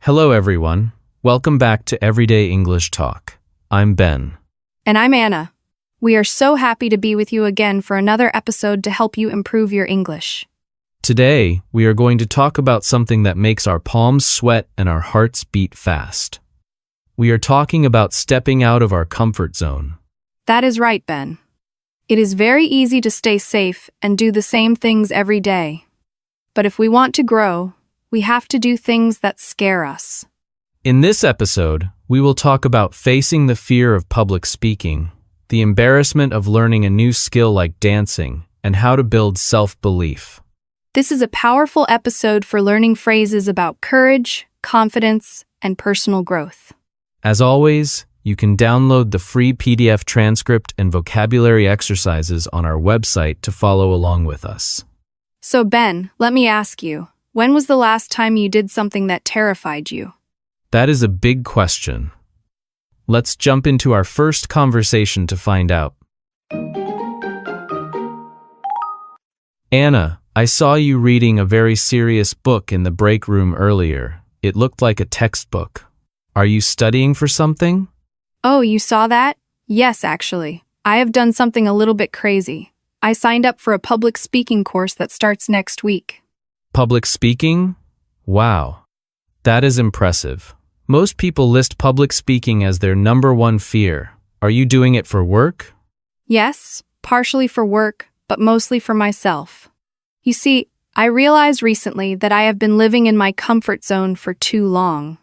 Hello everyone. Welcome back to Everyday English Talk. I'm Ben. And I'm Anna. We are so happy to be with you again for another episode to help you improve your English. Today, we are going to talk about something that makes our palms sweat and our hearts beat fast. We are talking about stepping out of our comfort zone. That is right, Ben. It is very easy to stay safe and do the same things every day. But if we want to grow, we have to do things that scare us. In this episode, we will talk about facing the fear of public speaking, the embarrassment of learning a new skill like dancing, and how to build self-belief. This is a powerful episode for learning phrases about courage, confidence, and personal growth. As always, you can download the free PDF transcript and vocabulary exercises on our website to follow along with us. So Ben, let me ask you, when was the last time you did something that terrified you? That is a big question. Let's jump into our first conversation to find out. Anna, I saw you reading a very serious book in the break room earlier. It looked like a textbook. Are you studying for something? Oh, you saw that? Yes, actually. I have done something a little bit crazy. I signed up for a public speaking course that starts next week. Public speaking? Wow. That is impressive. Most people list public speaking as their number one fear. Are you doing it for work? Yes, partially for work, but mostly for myself. You see, I realized recently that I have been living in my comfort zone for too long.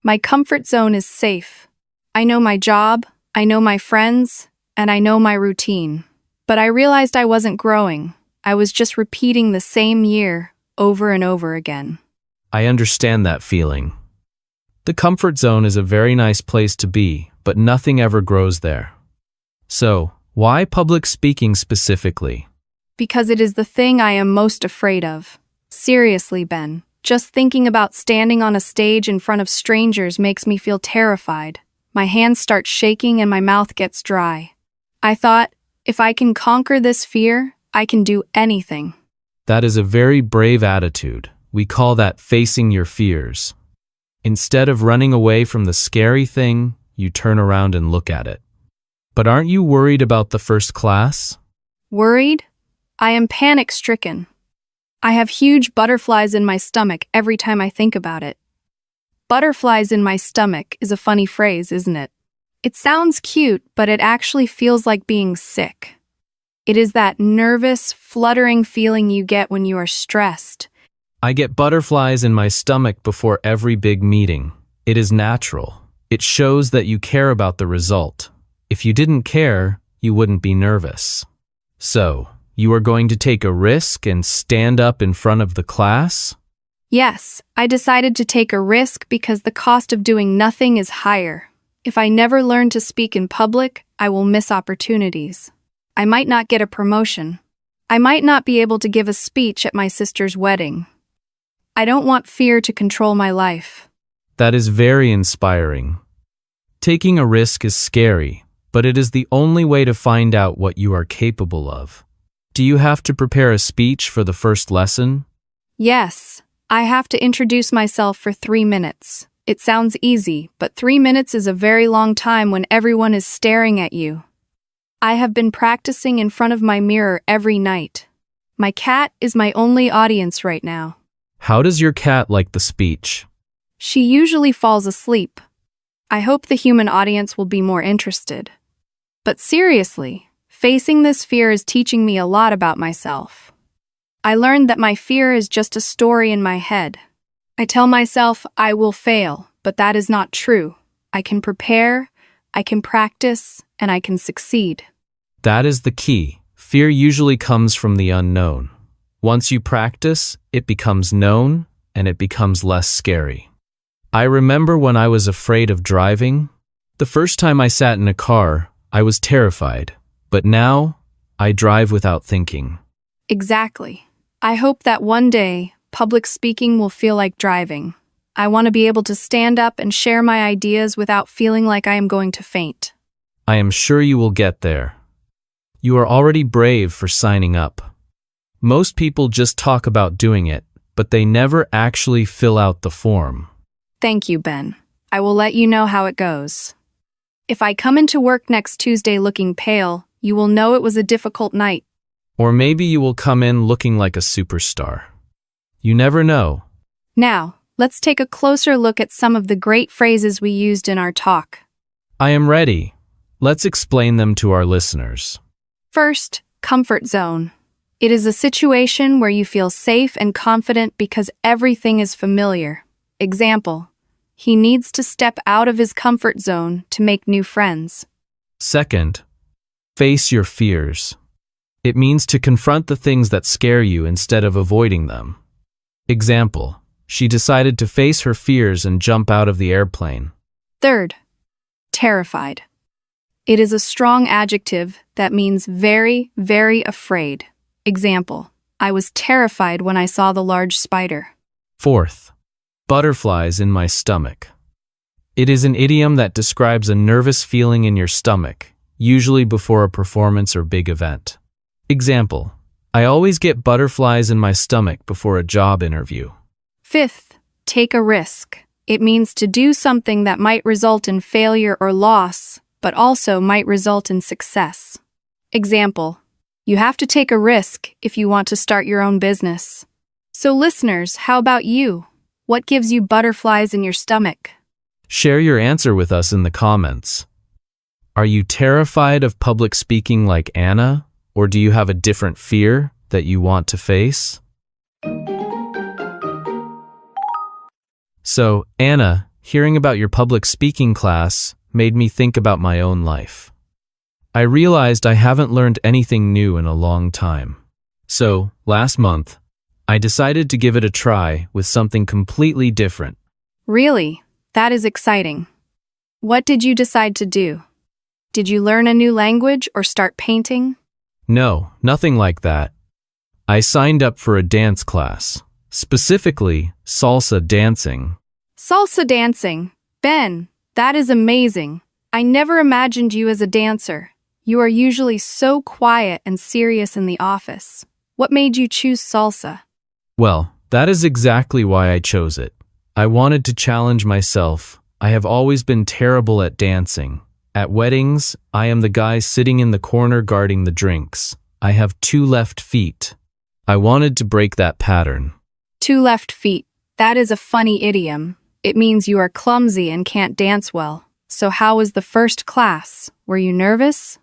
My comfort zone is safe. I know my job, I know my friends, and I know my routine. But I realized I wasn't growing. I was just repeating the same year over and over again. I understand that feeling. The comfort zone is a very nice place to be, but nothing ever grows there. So, why public speaking specifically? Because it is the thing I am most afraid of. Seriously, Ben, just thinking about standing on a stage in front of strangers makes me feel terrified. My hands start shaking and my mouth gets dry. I thought, if I can conquer this fear, I can do anything. That is a very brave attitude. We call that facing your fears. Instead of running away from the scary thing, you turn around and look at it. But aren't you worried about the first class? Worried? I am panic-stricken. I have huge butterflies in my stomach every time I think about it. Butterflies in my stomach is a funny phrase, isn't it? It sounds cute, but it actually feels like being sick. It is that nervous, fluttering feeling you get when you are stressed. I get butterflies in my stomach before every big meeting. It is natural. It shows that you care about the result. If you didn't care, you wouldn't be nervous. So, you are going to take a risk and stand up in front of the class? Yes, I decided to take a risk because the cost of doing nothing is higher. If I never learn to speak in public, I will miss opportunities. I might not get a promotion. I might not be able to give a speech at my sister's wedding. I don't want fear to control my life. That is very inspiring. Taking a risk is scary, but it is the only way to find out what you are capable of. Do you have to prepare a speech for the first lesson? Yes, I have to introduce myself for 3 minutes. It sounds easy, but 3 minutes is a very long time when everyone is staring at you. I have been practicing in front of my mirror every night. My cat is my only audience right now. How does your cat like the speech? She usually falls asleep. I hope the human audience will be more interested. But seriously, facing this fear is teaching me a lot about myself. I learned that my fear is just a story in my head. I tell myself I will fail, but that is not true. I can prepare, I can practice, and I can succeed. That is the key. Fear usually comes from the unknown. Once you practice, it becomes known, and it becomes less scary. I remember when I was afraid of driving. The first time I sat in a car, I was terrified. But now, I drive without thinking. Exactly. I hope that one day, public speaking will feel like driving. I want to be able to stand up and share my ideas without feeling like I am going to faint. I am sure you will get there. You are already brave for signing up. Most people just talk about doing it, but they never actually fill out the form. Thank you, Ben. I will let you know how it goes. If I come into work next Tuesday looking pale, you will know it was a difficult night. Or maybe you will come in looking like a superstar. You never know. Now, let's take a closer look at some of the great phrases we used in our talk. I am ready. Let's explain them to our listeners. First, comfort zone. It is a situation where you feel safe and confident because everything is familiar. Example, he needs to step out of his comfort zone to make new friends. Second, face your fears. It means to confront the things that scare you instead of avoiding them. Example, she decided to face her fears and jump out of the airplane. Third, terrified. It is a strong adjective that means very, very afraid. Example, I was terrified when I saw the large spider. Fourth, butterflies in my stomach. It is an idiom that describes a nervous feeling in your stomach, usually before a performance or big event. Example, I always get butterflies in my stomach before a job interview. Fifth, take a risk. It means to do something that might result in failure or loss, but also might result in success. Example, you have to take a risk if you want to start your own business. So listeners, how about you? What gives you butterflies in your stomach? Share your answer with us in the comments. Are you terrified of public speaking like Anna, or do you have a different fear that you want to face? So, Anna, hearing about your public speaking class made me think about my own life. I realized I haven't learned anything new in a long time. So, last month, I decided to give it a try with something completely different. Really? That is exciting. What did you decide to do? Did you learn a new language or start painting? No, nothing like that. I signed up for a dance class, specifically salsa dancing. Salsa dancing. Ben, that is amazing. I never imagined you as a dancer. You are usually so quiet and serious in the office. What made you choose salsa? Well, that is exactly why I chose it. I wanted to challenge myself. I have always been terrible at dancing. At weddings, I am the guy sitting in the corner guarding the drinks. I have 2 left feet. I wanted to break that pattern. 2 left feet. That is a funny idiom. It means you are clumsy and can't dance well. So how was the first class? Were you nervous?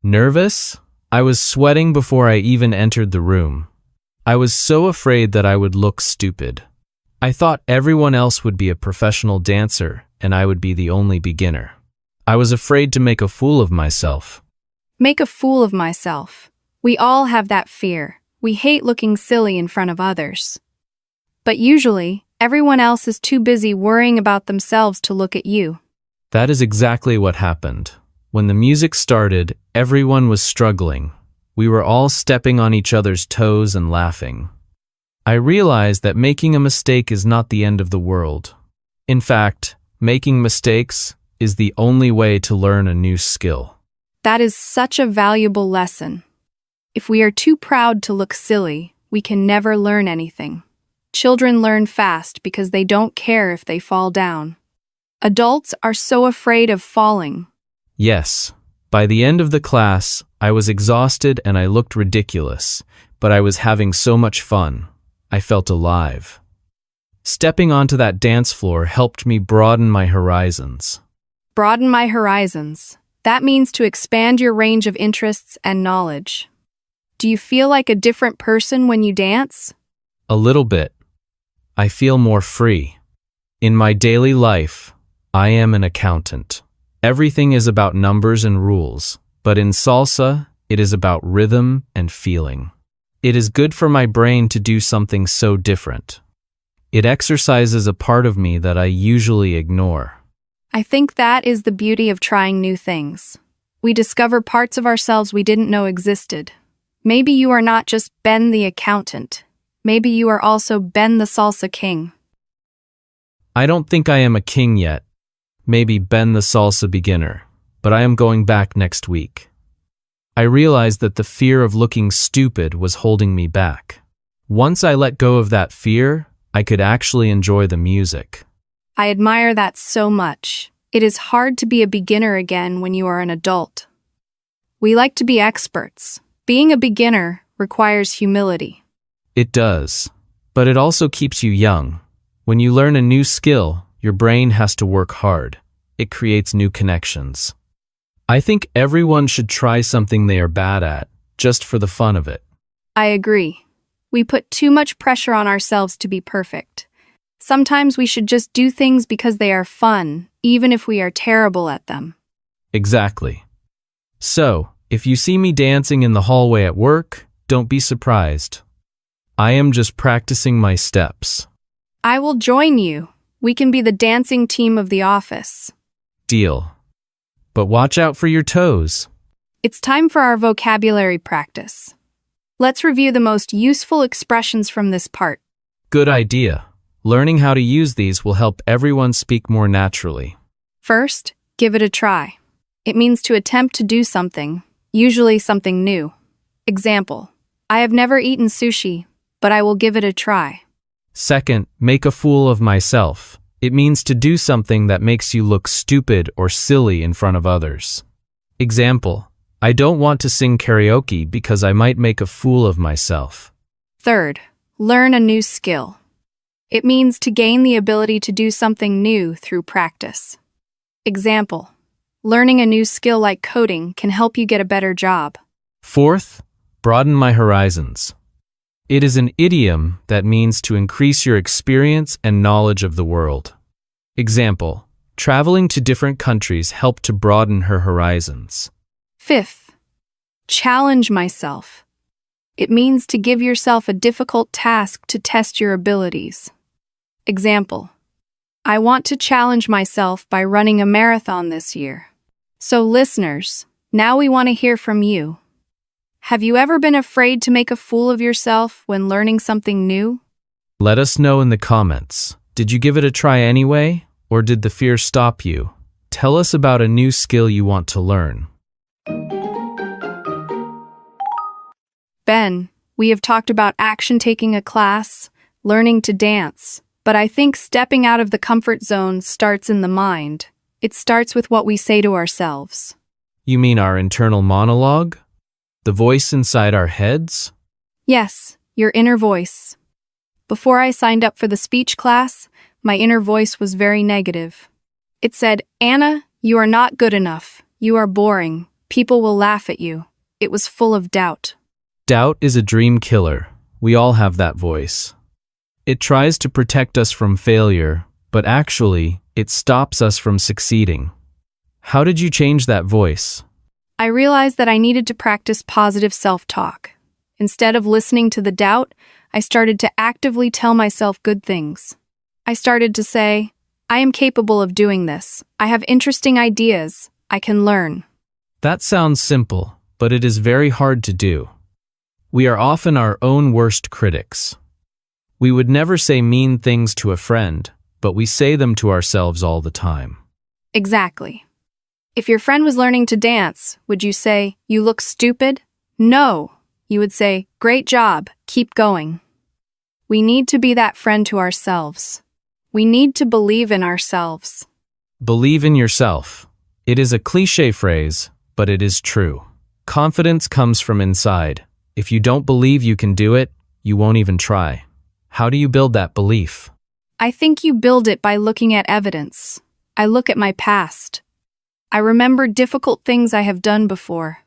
Nervous? I was sweating before I even entered the room. I was so afraid that I would look stupid. I thought everyone else would be a professional dancer and I would be the only beginner. I was afraid to make a fool of myself. Make a fool of myself. We all have that fear. We hate looking silly in front of others. But usually, everyone else is too busy worrying about themselves to look at you. That is exactly what happened. When the music started, everyone was struggling. We were all stepping on each other's toes and laughing. I realized that making a mistake is not the end of the world. In fact, making mistakes is the only way to learn a new skill. That is such a valuable lesson. If we are too proud to look silly, we can never learn anything. Children learn fast because they don't care if they fall down. Adults are so afraid of falling. Yes, by the end of the class, I was exhausted and I looked ridiculous, but I was having so much fun. I felt alive. Stepping onto that dance floor helped me broaden my horizons. Broaden my horizons. That means to expand your range of interests and knowledge. Do you feel like a different person when you dance? A little bit. I feel more free. In my daily life, I am an accountant. Everything is about numbers and rules, but in salsa, it is about rhythm and feeling. It is good for my brain to do something so different. It exercises a part of me that I usually ignore. I think that is the beauty of trying new things. We discover parts of ourselves we didn't know existed. Maybe you are not just Ben the accountant. Maybe you are also Ben the salsa king. I don't think I am a king yet. Maybe Ben the salsa beginner, but I am going back next week. I realized that the fear of looking stupid was holding me back. Once I let go of that fear, I could actually enjoy the music. I admire that so much. It is hard to be a beginner again when you are an adult. We like to be experts. Being a beginner requires humility. It does. But it also keeps you young. When you learn a new skill, your brain has to work hard. It creates new connections. I think everyone should try something they are bad at, just for the fun of it. I agree. We put too much pressure on ourselves to be perfect. Sometimes we should just do things because they are fun, even if we are terrible at them. Exactly. So, if you see me dancing in the hallway at work, don't be surprised. I am just practicing my steps. I will join you. We can be the dancing team of the office. Deal. But watch out for your toes. It's time for our vocabulary practice. Let's review the most useful expressions from this part. Good idea. Learning how to use these will help everyone speak more naturally. First, give it a try. It means to attempt to do something, usually something new. Example, I have never eaten sushi, but I will give it a try. Second, make a fool of myself. It means to do something that makes you look stupid or silly in front of others. Example, I don't want to sing karaoke because I might make a fool of myself. Third, learn a new skill. It means to gain the ability to do something new through practice. Example, learning a new skill like coding can help you get a better job. Fourth, broaden my horizons. It is an idiom that means to increase your experience and knowledge of the world. Example, traveling to different countries helped to broaden her horizons. Fifth, challenge myself. It means to give yourself a difficult task to test your abilities. Example, I want to challenge myself by running a marathon this year. So listeners, now we want to hear from you. Have you ever been afraid to make a fool of yourself when learning something new? Let us know in the comments. Did you give it a try anyway, or did the fear stop you? Tell us about a new skill you want to learn. Ben, we have talked about action taking a class, learning to dance, but I think stepping out of the comfort zone starts in the mind. It starts with what we say to ourselves. You mean our internal monologue? The voice inside our heads? Yes, your inner voice. Before I signed up for the speech class, my inner voice was very negative. It said, Anna, you are not good enough. You are boring. People will laugh at you. It was full of doubt. Doubt is a dream killer. We all have that voice. It tries to protect us from failure, but actually, it stops us from succeeding. How did you change that voice? I realized that I needed to practice positive self-talk. Instead of listening to the doubt, I started to actively tell myself good things. I started to say, I am capable of doing this. I have interesting ideas. I can learn. That sounds simple, but it is very hard to do. We are often our own worst critics. We would never say mean things to a friend, but we say them to ourselves all the time. Exactly. If your friend was learning to dance, would you say, you look stupid? No. You would say, great job, keep going. We need to be that friend to ourselves. We need to believe in ourselves. Believe in yourself. It is a cliché phrase, but it is true. Confidence comes from inside. If you don't believe you can do it, you won't even try. How do you build that belief? I think you build it by looking at evidence. I look at my past. I remember difficult things I have done before.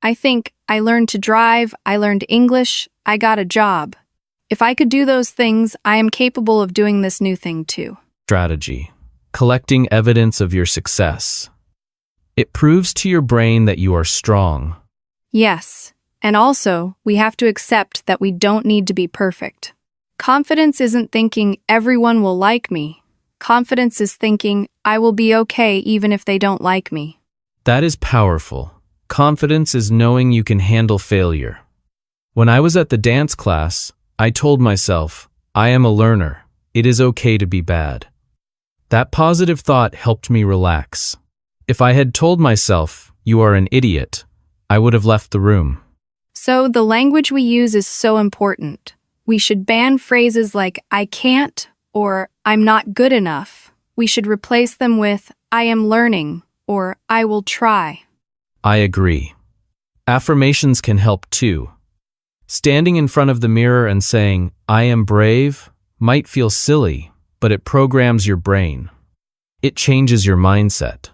I think I learned to drive, I learned English, I got a job. If I could do those things, I am capable of doing this new thing too. Strategy. Collecting evidence of your success. It proves to your brain that you are strong. Yes, and also, we have to accept that we don't need to be perfect. Confidence isn't thinking everyone will like me. Confidence is thinking I will be okay even if they don't like me. That is powerful. Confidence is knowing you can handle failure. When I was at the dance class, I told myself, I am a learner. It is okay to be bad. That positive thought helped me relax. If I had told myself, you are an idiot, I would have left the room. So the language we use is so important. We should ban phrases like I can't or I'm not good enough. We should replace them with I am learning or I will try. I agree. Affirmations can help too. Standing in front of the mirror and saying, I am brave, might feel silly, but it programs your brain. It changes your mindset.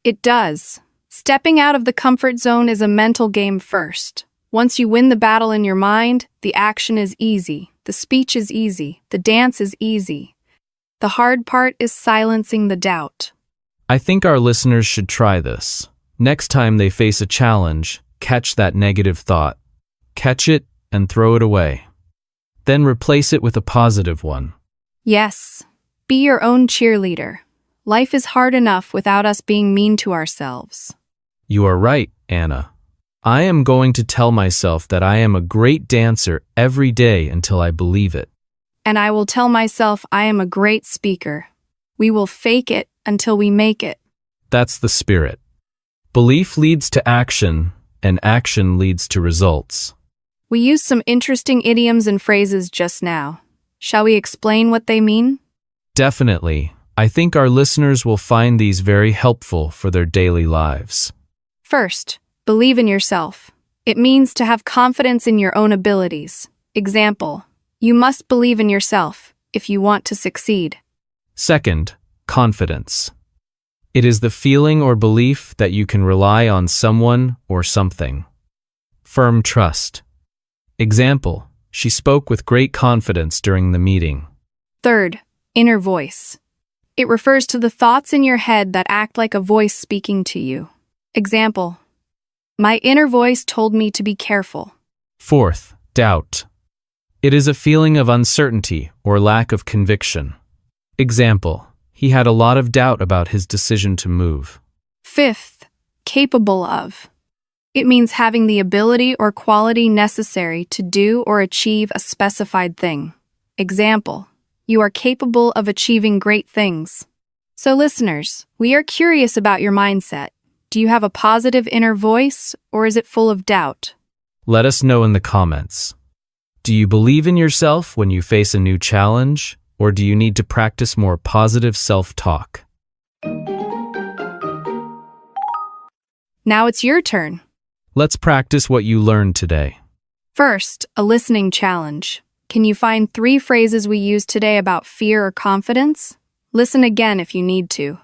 It does. Stepping out of the comfort zone is a mental game first. Once you win the battle in your mind, the action is easy, the speech is easy, the dance is easy. The hard part is silencing the doubt. I think our listeners should try this. Next time they face a challenge, catch that negative thought. Catch it and throw it away. Then replace it with a positive one. Yes, be your own cheerleader. Life is hard enough without us being mean to ourselves. You are right, Anna. I am going to tell myself that I am a great dancer every day until I believe it. And I will tell myself I am a great speaker. We will fake it until we make it. That's the spirit. Belief leads to action, and action leads to results. We used some interesting idioms and phrases just now. Shall we explain what they mean? Definitely. I think our listeners will find these very helpful for their daily lives. First, believe in yourself. It means to have confidence in your own abilities. Example, you must believe in yourself if you want to succeed. Second, confidence. It is the feeling or belief that you can rely on someone or something. Firm trust. Example, she spoke with great confidence during the meeting. Third, inner voice. It refers to the thoughts in your head that act like a voice speaking to you. Example, my inner voice told me to be careful. Fourth, doubt. It is a feeling of uncertainty or lack of conviction. Example, he had a lot of doubt about his decision to move. Fifth, capable of. It means having the ability or quality necessary to do or achieve a specified thing. Example, you are capable of achieving great things. So listeners, we are curious about your mindset. Do you have a positive inner voice, or is it full of doubt? Let us know in the comments. Do you believe in yourself when you face a new challenge, or do you need to practice more positive self-talk? Now it's your turn. Let's practice what you learned today. First, a listening challenge. Can you find 3 phrases we used today about fear or confidence? Listen again if you need to.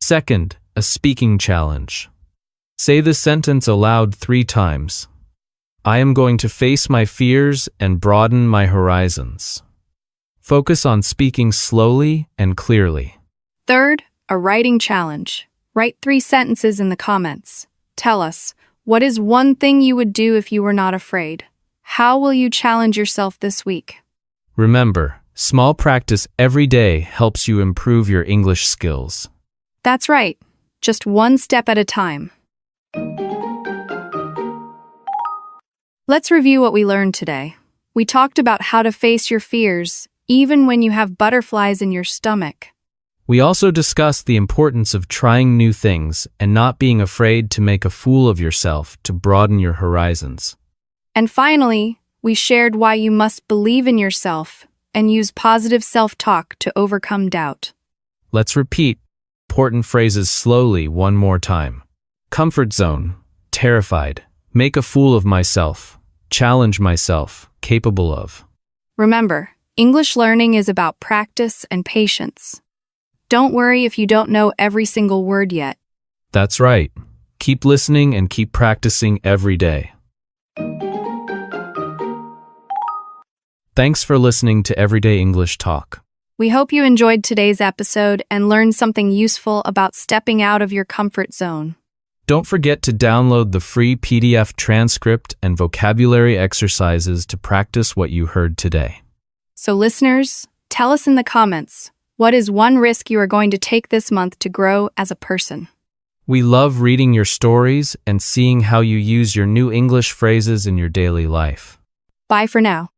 Second, a speaking challenge. Say the sentence aloud 3 times. I am going to face my fears and broaden my horizons. Focus on speaking slowly and clearly. Third, a writing challenge. Write 3 sentences in the comments. Tell us, what is one thing you would do if you were not afraid? How will you challenge yourself this week? Remember, small practice every day helps you improve your English skills. That's right. Just one step at a time. Let's review what we learned today. We talked about how to face your fears, even when you have butterflies in your stomach. We also discussed the importance of trying new things and not being afraid to make a fool of yourself to broaden your horizons. And finally, we shared why you must believe in yourself and use positive self-talk to overcome doubt. Let's repeat important phrases slowly one more time. Comfort zone, terrified, make a fool of myself, challenge myself, capable of. Remember, English learning is about practice and patience. Don't worry if you don't know every single word yet. That's right. Keep listening and keep practicing every day. Thanks for listening to Everyday English Talk. We hope you enjoyed today's episode and learned something useful about stepping out of your comfort zone. Don't forget to download the free PDF transcript and vocabulary exercises to practice what you heard today. So listeners, tell us in the comments, what is one risk you are going to take this month to grow as a person? We love reading your stories and seeing how you use your new English phrases in your daily life. Bye for now.